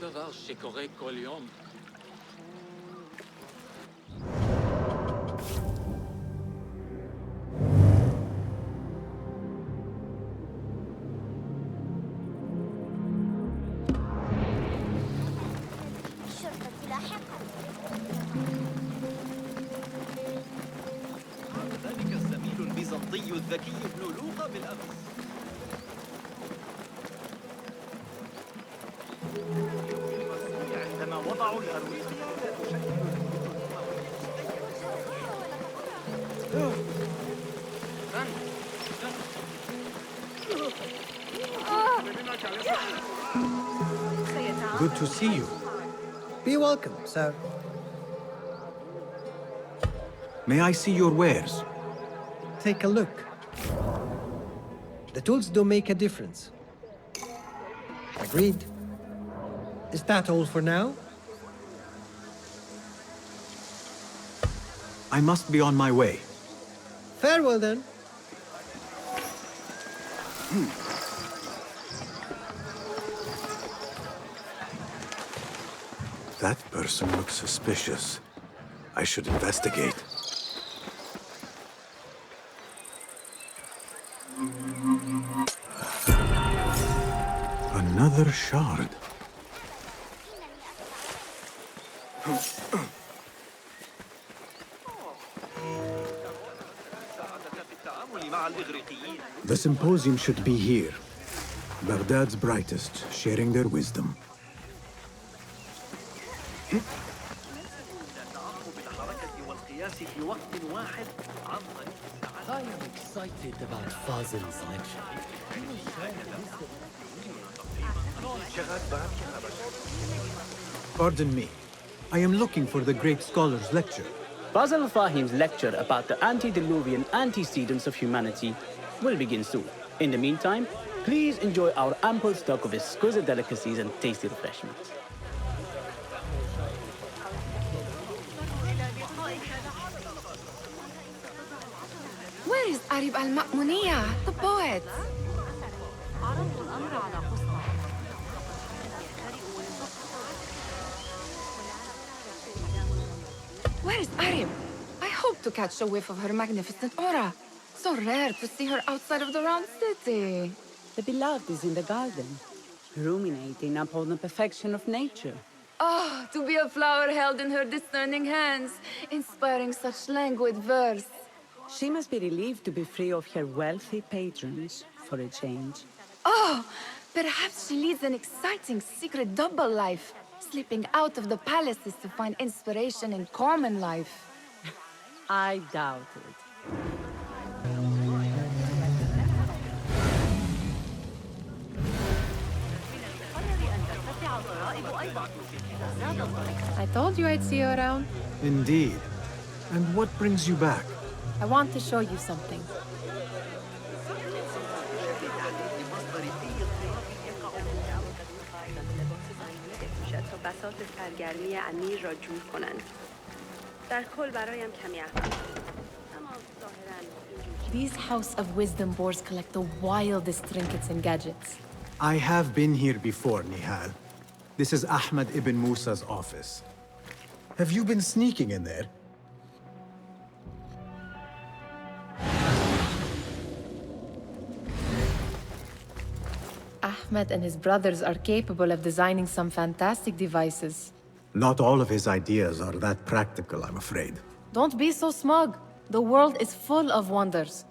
דבר שקורה כל יום. ذلك الزميل البيزنطي الذكي ابن لوقا بالأمس. عندما وضعوا الهروية Good to see you. Be welcome, sir. May I see your wares? Take a look. The tools do make a difference. Agreed. Is that all for now? I must be on my way. Farewell then. That person looks suspicious. I should investigate. Another shard. The symposium should be here. Baghdad's brightest, sharing their wisdom. I am excited about Fazil's lecture. Pardon me. I am looking for the great scholar's lecture. Fazil Fahim's lecture about the antediluvian antecedents of humanity will begin soon. In the meantime, please enjoy our ample stock of exquisite delicacies and tasty refreshments. Where is Arib al-Ma'muniyah, the poet? Where is Arib? I hope to catch a whiff of her magnificent aura. So rare to see her outside of the round city. The beloved is in the garden, ruminating upon the perfection of nature. Oh, to be a flower held in her discerning hands, inspiring such languid verse. She must be relieved to be free of her wealthy patrons, for a change. Oh, perhaps she leads an exciting secret double life, slipping out of the palaces to find inspiration in common life. I doubt it. I told you I'd see you around. Indeed. And what brings you back? I want to show you something. These House of Wisdom boards collect the wildest trinkets and gadgets. I have been here before, Nihal. This is Ahmed ibn Musa's office. Have you been sneaking in there? Ahmed and his brothers are capable of designing some fantastic devices. Not all of his ideas are that practical, I'm afraid. Don't be so smug. The world is full of wonders.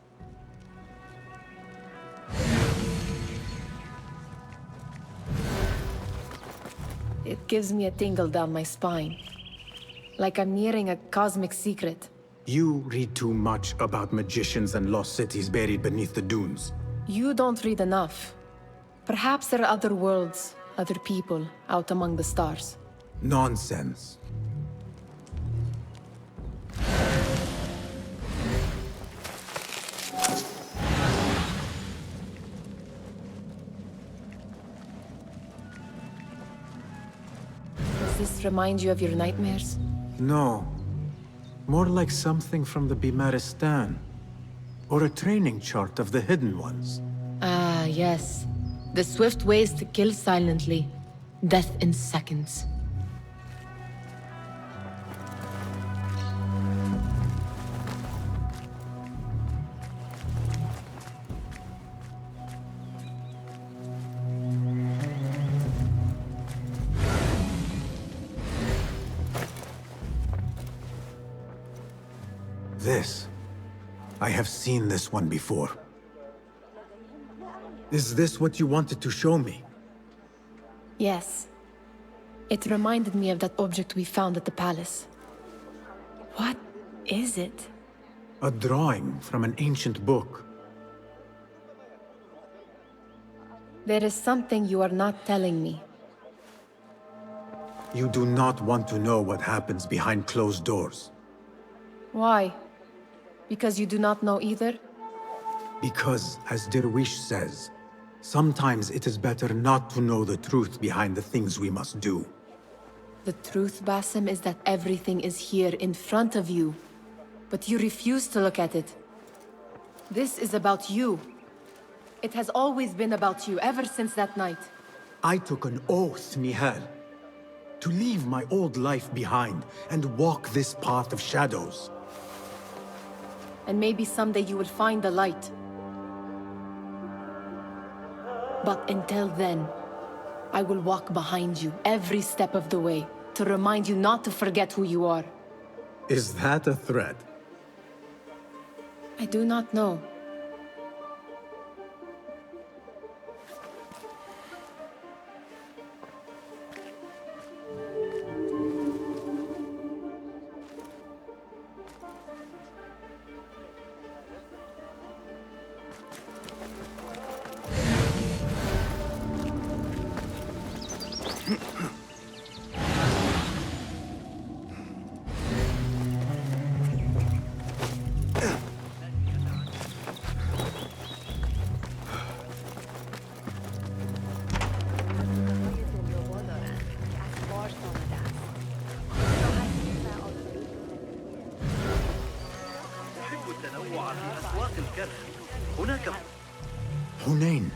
It gives me a tingle down my spine. Like I'm nearing a cosmic secret. You read too much about magicians and lost cities buried beneath the dunes. You don't read enough. Perhaps there are other worlds, other people, out among the stars. Nonsense. Does this remind you of your nightmares? No. More like something from the Bimaristan. Or a training chart of the Hidden Ones. Ah, yes. The swift ways to kill silently. Death in seconds. This. I have seen this one before. Is this what you wanted to show me? Yes. It reminded me of that object we found at the palace. What is it? A drawing from an ancient book. There is something you are not telling me. You do not want to know what happens behind closed doors. Why? Because you do not know either? Because, as Derwish says, sometimes it is better not to know the truth behind the things we must do. The truth, Basim, is that everything is here in front of you. But you refuse to look at it. This is about you. It has always been about you, ever since that night. I took an oath, Nihal, to leave my old life behind and walk this path of shadows. And maybe someday you will find the light. But until then, I will walk behind you every step of the way to remind you not to forget who you are. Is that a threat? I do not know. Hunain,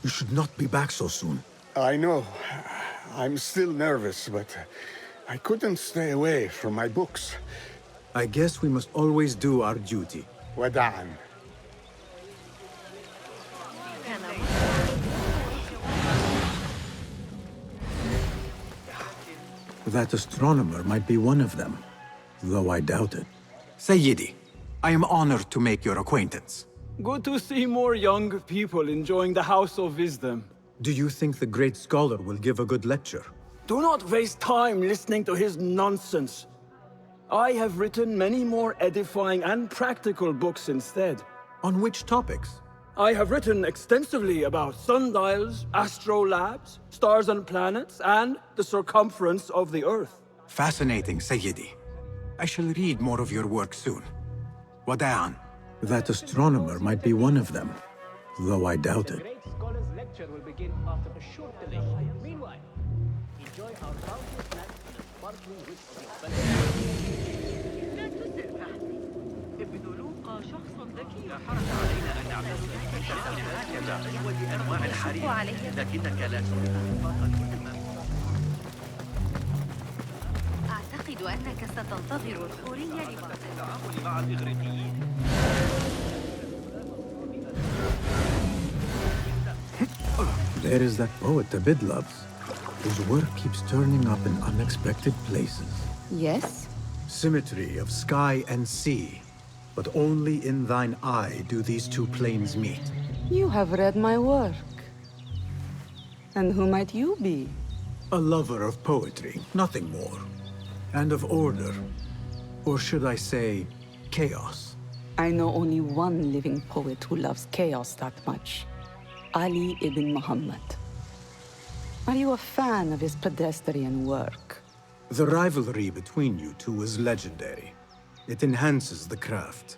you should not be back so soon. I know. I'm still nervous, but I couldn't stay away from my books. I guess we must always do our duty. Wada'an. That astronomer might be one of them, though I doubt it. Sayyidi, I am honored to make your acquaintance. Good to see more young people enjoying the House of Wisdom. Do you think the great scholar will give a good lecture? Do not waste time listening to his nonsense. I have written many more edifying and practical books instead. On which topics? I have written extensively about sundials, astrolabes, stars and planets, and the circumference of the Earth. Fascinating, Sayyidi. I shall read more of your work soon. Wada'an. That astronomer might be one of them, though I doubt it. The great scholar's lecture will begin after a short delay. Meanwhile, enjoy our bounty snacks and the sparkling أنواع الحرير لكنك لا أعتقد أنك ستنتظر الحورية التعامل مع الإغريقيين. There is that poet Abid loves. His work keeps turning up in unexpected places. Yes? Symmetry of sky and sea. But only in thine eye do these two planes meet. You have read my work. And who might you be? A lover of poetry, nothing more. And of order. Or should I say, chaos. I know only one living poet who loves chaos that much. Ali ibn Muhammad. Are you a fan of his pedestrian work? The rivalry between you two is legendary. It enhances the craft.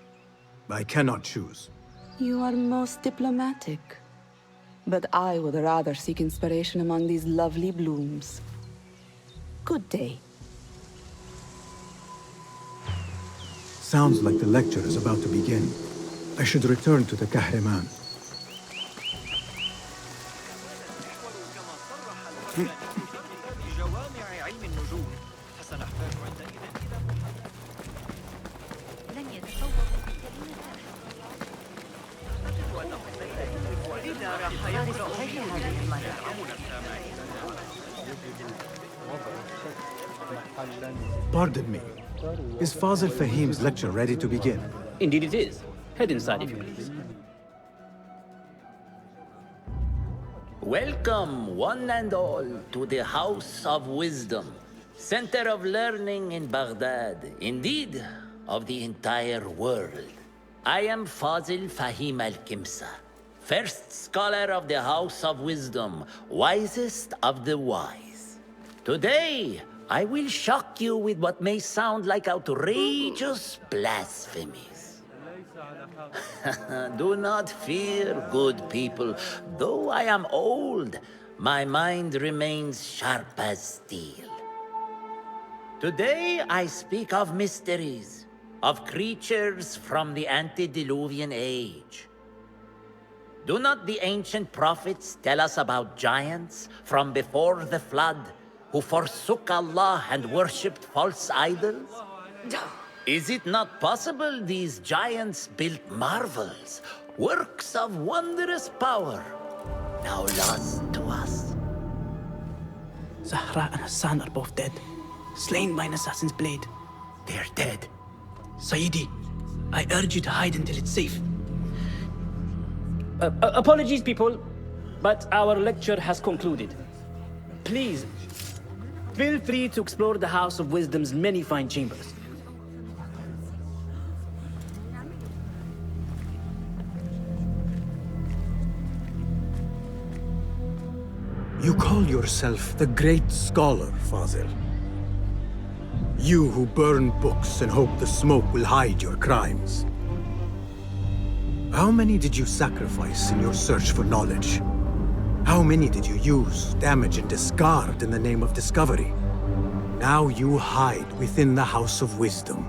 I cannot choose. You are most diplomatic. But I would rather seek inspiration among these lovely blooms. Good day. Sounds like the lecture is about to begin. I should return to the Kahraman. الهجوم فسنحتاج عندئذ إلى لن يتفوقوا بكلمة إذا راح يقرأ في هذه المرة. Pardon me. Is Fazil Fahim's lecture ready to begin? Indeed it is. Head inside if you please. Welcome, one and all, to the House of Wisdom, center of learning in Baghdad, indeed, of the entire world. I am Fazil Fahim al-Kimsa, first scholar of the House of Wisdom, wisest of the wise. Today, I will shock you with what may sound like outrageous blasphemies. Do not fear, good people. Though I am old, my mind remains sharp as steel. Today I speak of mysteries, of creatures from the antediluvian age. Do not the ancient prophets tell us about giants from before the flood who forsook Allah and worshipped false idols? Is it not possible these giants built marvels, works of wondrous power, now lost to us? Zahra and Hassan are both dead, slain by an assassin's blade. They're dead. Sayyidi, I urge you to hide until it's safe. Apologies, people, but our lecture has concluded. Please, feel free to explore the House of Wisdom's many fine chambers. You call yourself the great scholar, Fazil. You who burn books and hope the smoke will hide your crimes. How many did you sacrifice in your search for knowledge? How many did you use, damage, and discard in the name of discovery? Now you hide within the House of Wisdom.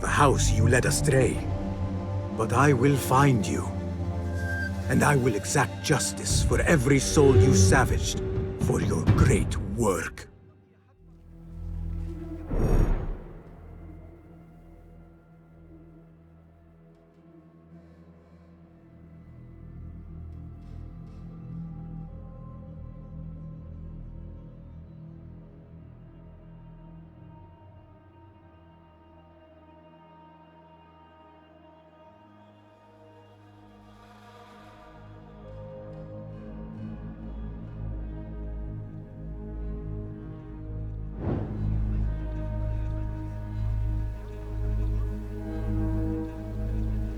The house you led astray. But I will find you. And I will exact justice for every soul you savaged for your great work.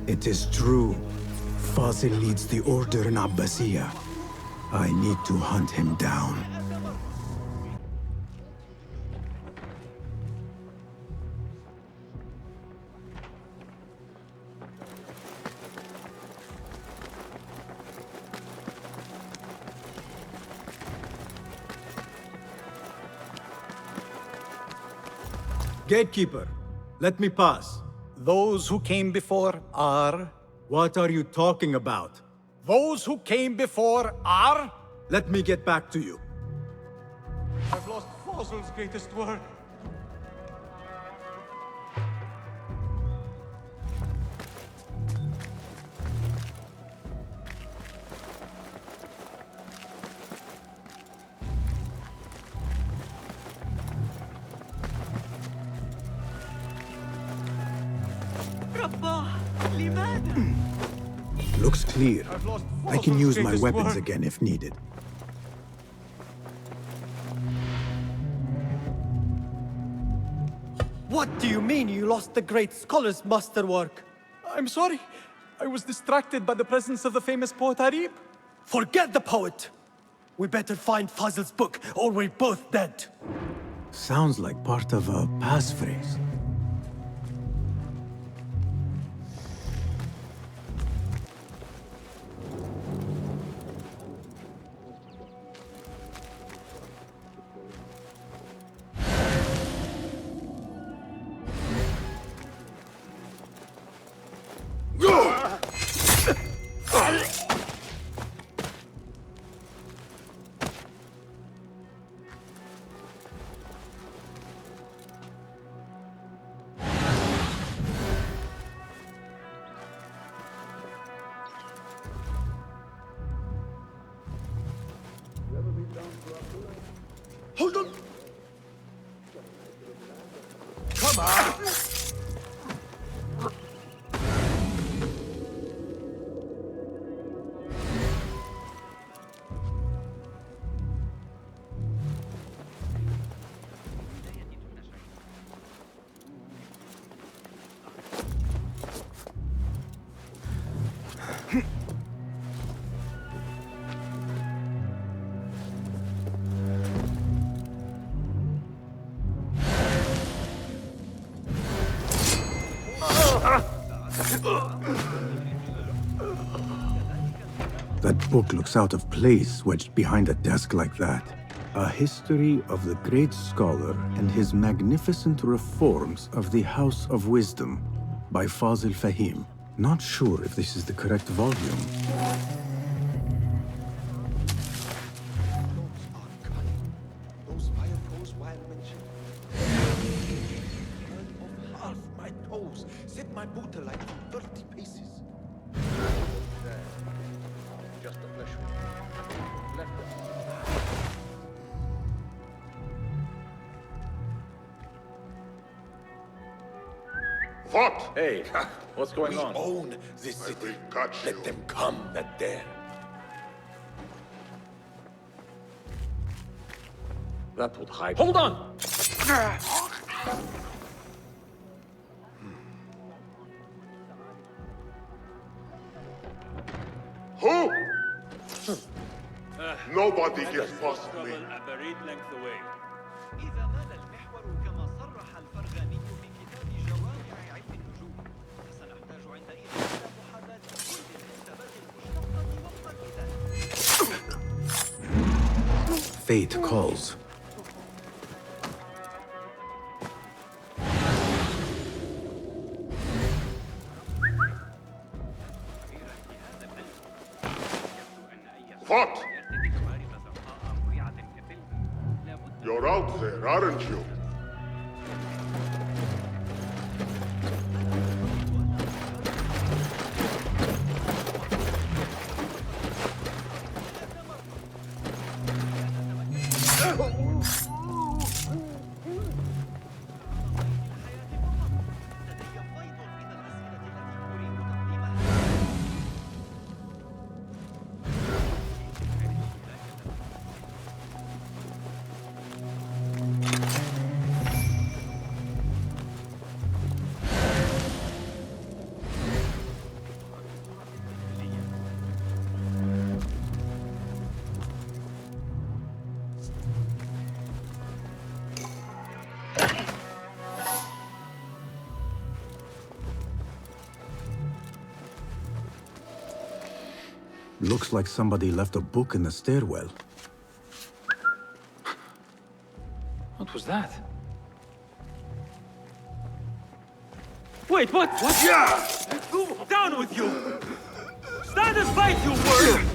It is true. Fazil leads the order in Abbasiyah. I need to hunt him down. Gatekeeper, let me pass. Those who came before are... What are you talking about? Those who came before are... Let me get back to you. I've lost Fazil's greatest work. Looks clear. I can use my weapons again if needed. What do you mean you lost the great scholar's masterwork? I'm sorry. I was distracted by the presence of the famous poet Harib. Forget the poet! We better find Fazil's book, or we're both dead. Sounds like part of a passphrase. Hold on! Come on! That book looks out of place wedged behind a desk like that. A history of the great scholar and his magnificent reforms of the House of Wisdom by Fazil Fahim. Not sure if this is the correct volume. Those fireflies, while mentioned. Turn off half my toes. Set my boot alight from 30 paces. Just a flesh wound. Left. What? Hey, what's going on? We own this city. Let them come that dare. That would hide. Hold on! Who? Nobody gets past me. إذا مال المحور كما صرح الفرغاني في كتاب جوامع علم النجوم فسنحتاج عندئذ إلى محاذاة كل الحسابات المشتقة وفقا لذلك. Fate calls. What? You're out there, aren't you? Looks like somebody left a book in the stairwell. What was that? Wait, what? What? Yeah! Down with you! Stand and fight, you word!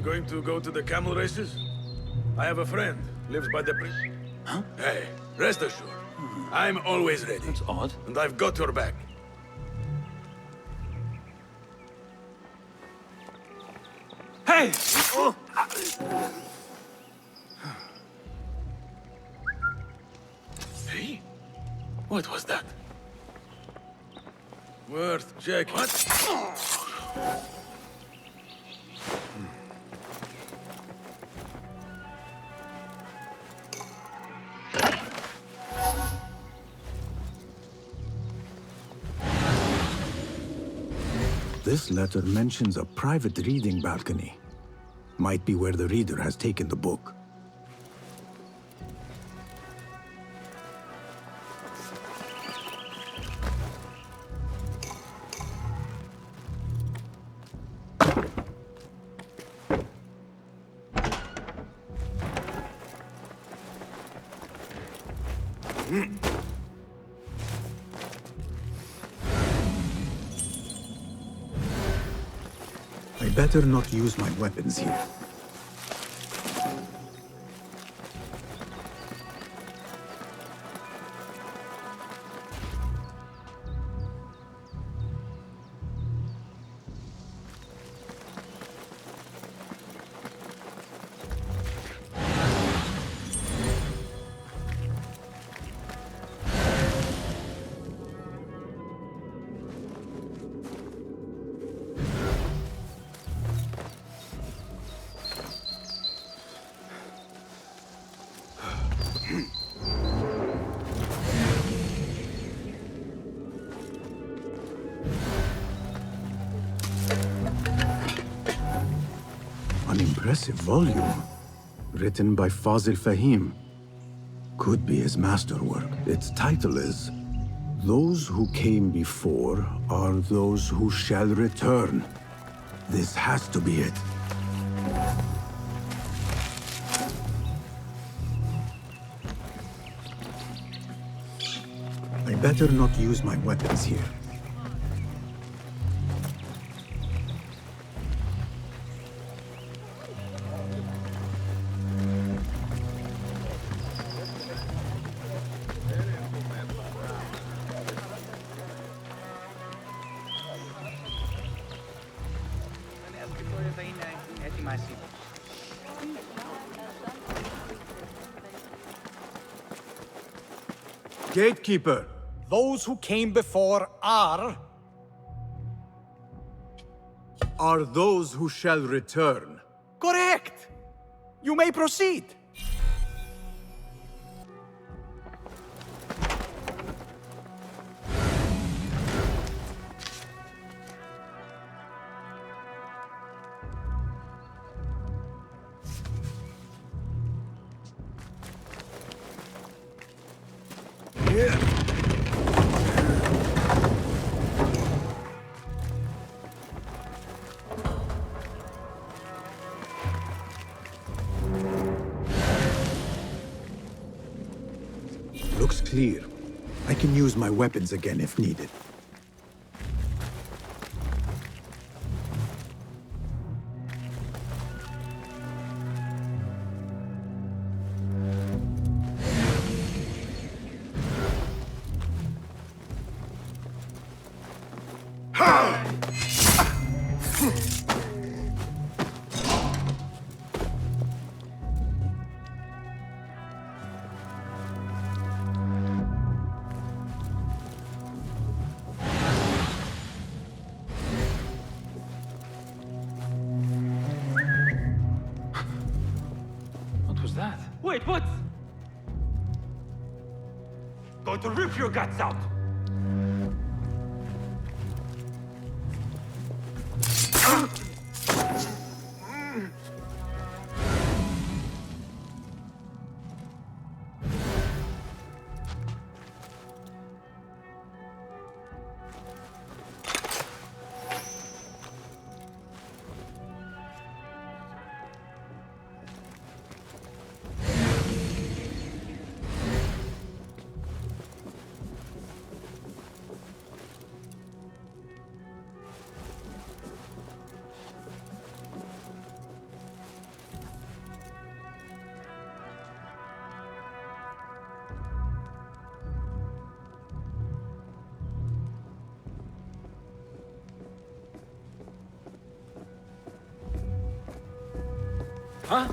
you going to go to the camel races? I have a friend, lives by the Huh? Hey, rest assured. I'm always ready. That's odd. And I've got your back. Hey! Hey? What was that? Worth checking. What? This letter mentions a private reading balcony. Might be where the reader has taken the book. I better not use my weapons here. An impressive volume, written by Fazil Fahim. Could be his masterwork. Its title is, "Those who came before are those who shall return." This has to be it. I better not use my weapons here. Gatekeeper! Those who came before are those who shall return. correct! You may proceed. Looks clear. I can use my weapons again if needed. Wait, what? Going to rip your guts out! huh?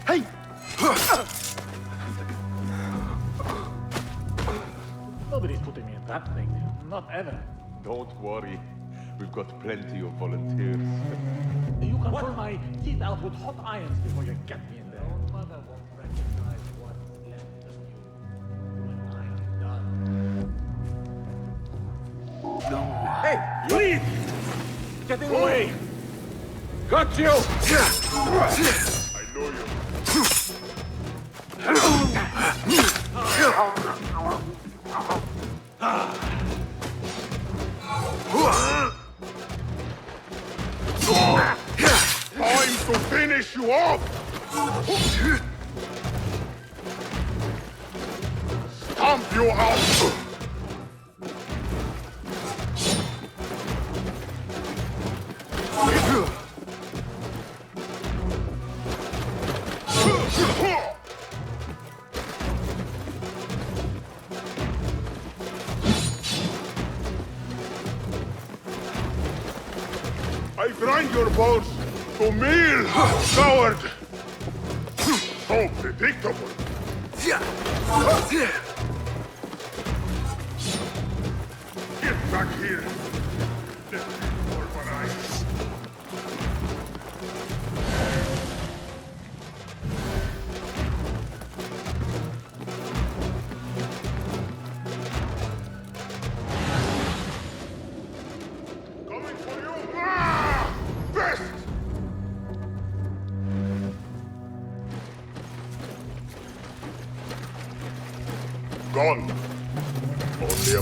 Hey! Nobody's putting me in that thing. Not ever. Don't worry. We've got plenty of volunteers. You can pull my teeth out with hot irons before you get me in there. Your mother won't recognize what's left of you when I'm done. Hey, leave! Getting away! Got you! I know you. Time to finish you off! Stomp you out! I grind your bones to meal, coward! So predictable! Get back here! Let me pulverize! Coming for you! Ah! Best! Gone. Only a...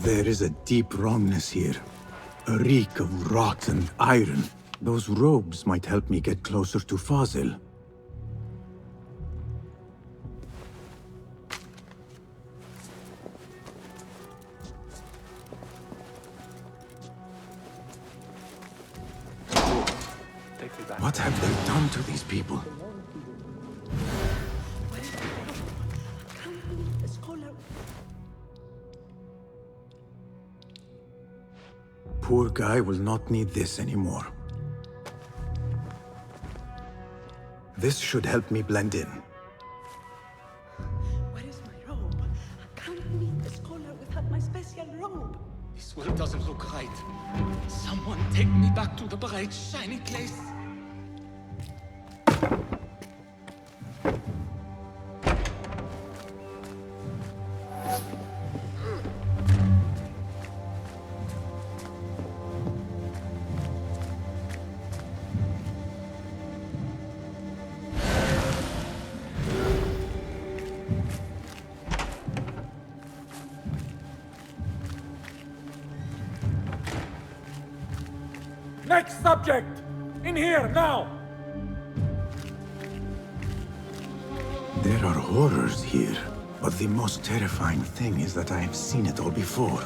There is a deep wrongness here. A reek of rot and iron. Those robes might help me get closer to Fazil. What have they done to these people? Poor guy will not need this anymore. This should help me blend in. Where is my robe? I can't meet the scholar without my special robe. This world doesn't look right. Someone take me back to the bright, shiny place. Next subject! In here, now! There are horrors here, but the most terrifying thing is that I have seen it all before.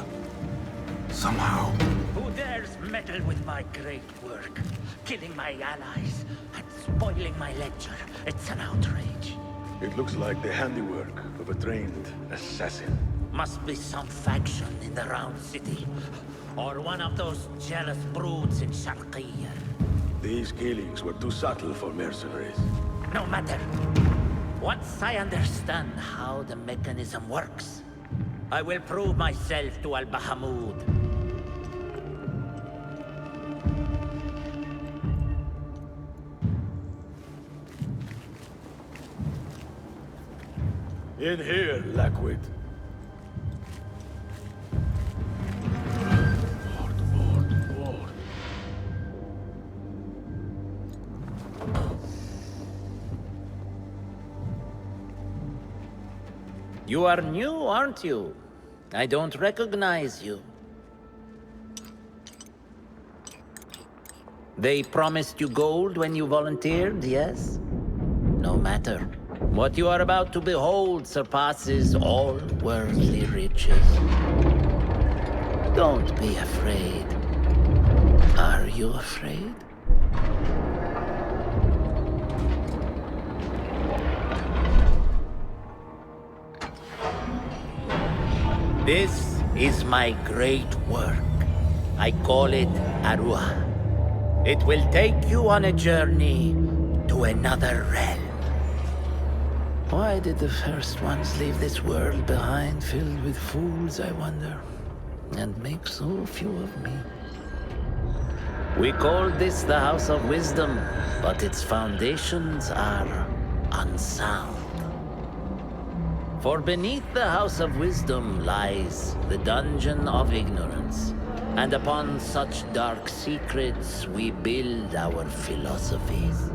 Somehow... Who dares creatures meddle with my great work, killing my allies and spoiling my lecture. It's an outrage. It looks like the handiwork of a trained assassin. Must be some faction in the Round City, or one of those jealous broods in Sharqiyya. These killings were too subtle for mercenaries. No matter. Once I understand how the mechanism works, I will prove myself to Al-Bahamud. In here, Lackwit. You are new, aren't you? I don't recognize you. They promised you gold when you volunteered, yes? No matter. What you are about to behold surpasses all worldly riches. Don't be afraid. Are you afraid? This is my great work. I call it Arua. It will take you on a journey to another realm. Why did the first ones leave this world behind, filled with fools, I wonder, and make so few of me? We called this the House of Wisdom, but its foundations are unsound. For beneath the House of Wisdom lies the Dungeon of Ignorance, and upon such dark secrets we build our philosophies.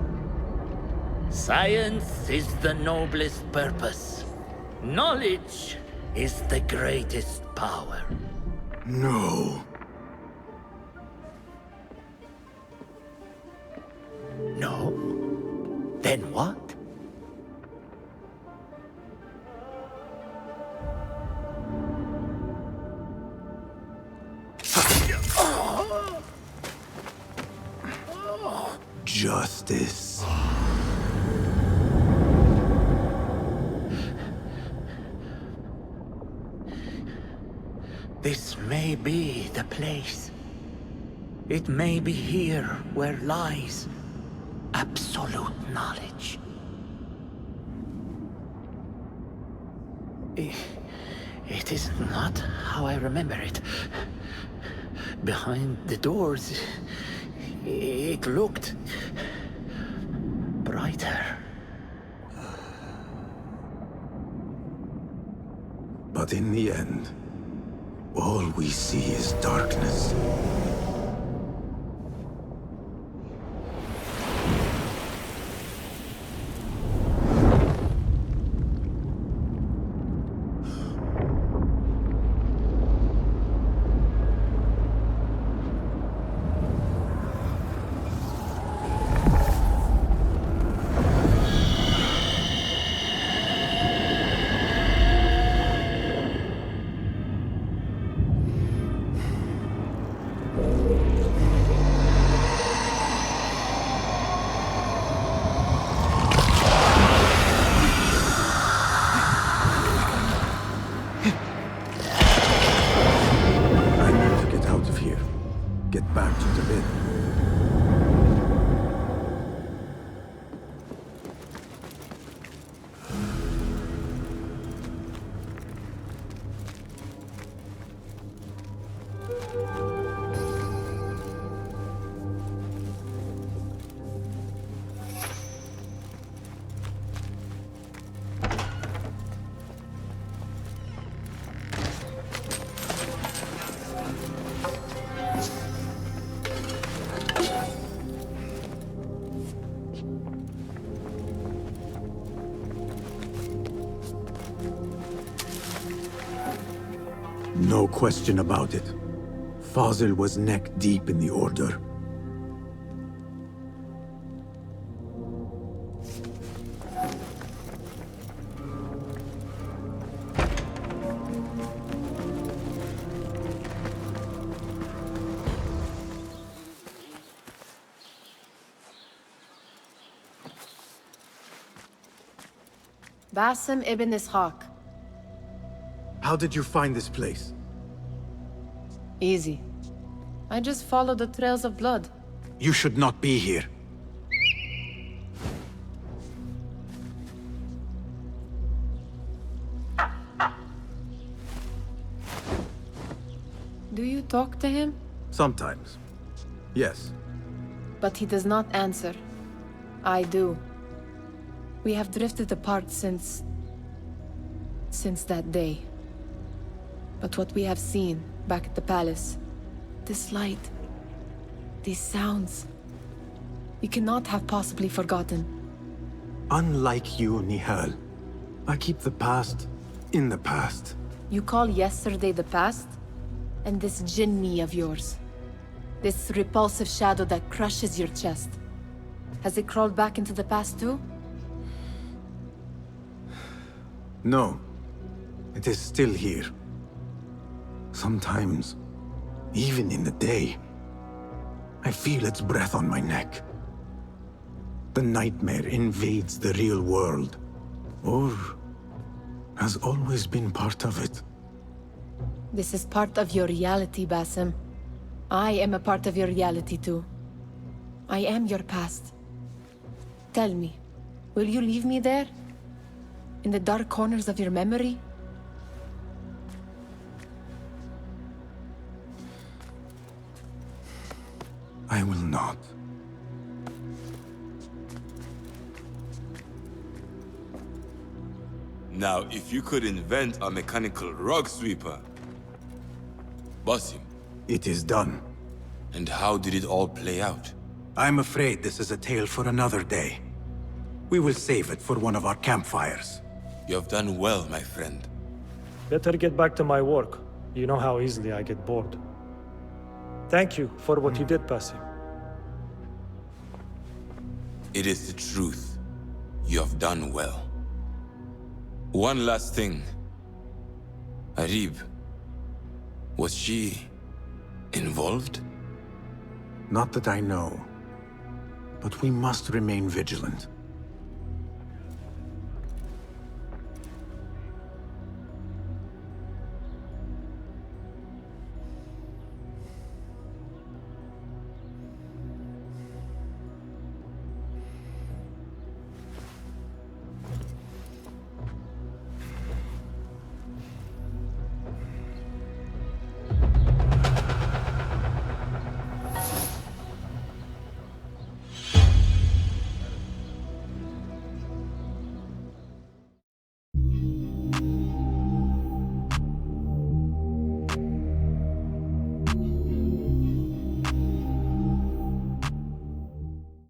Science is the noblest purpose. Knowledge is the greatest power. No. No? Then what? Justice. This may be the place. It may be here where lies absolute knowledge. It is not how I remember it. Behind the doors, it looked brighter. But in the end, all we see is darkness. No question about it. Fazil was neck deep in the Order. Basim ibn Ishaq. How did you find this place? Easy. I just followed the trails of blood. You should not be here. Do you talk to him? Sometimes. Yes. But he does not answer. I do. We have drifted apart since that day. But what we have seen back at the palace, this light, these sounds, we cannot have possibly forgotten. Unlike you, Nihal, I keep the past in the past. You call yesterday the past? And this jinni of yours, this repulsive shadow that crushes your chest, has it crawled back into the past too? No. It is still here. Sometimes, even in the day, I feel its breath on my neck. The nightmare invades the real world, or has always been part of it. This is part of your reality, Basim. I am a part of your reality too. I am your past. Tell me, will you leave me there? In the dark corners of your memory? I will not. Now, if you could invent a mechanical rug sweeper... Basim. It is done. And how did it all play out? I'm afraid this is a tale for another day. We will save it for one of our campfires. You have done well, my friend. Better get back to my work. You know how easily I get bored. Thank you for what you did, Basim. It is the truth. You have done well. One last thing. Arib. Was she... involved? Not that I know. But we must remain vigilant.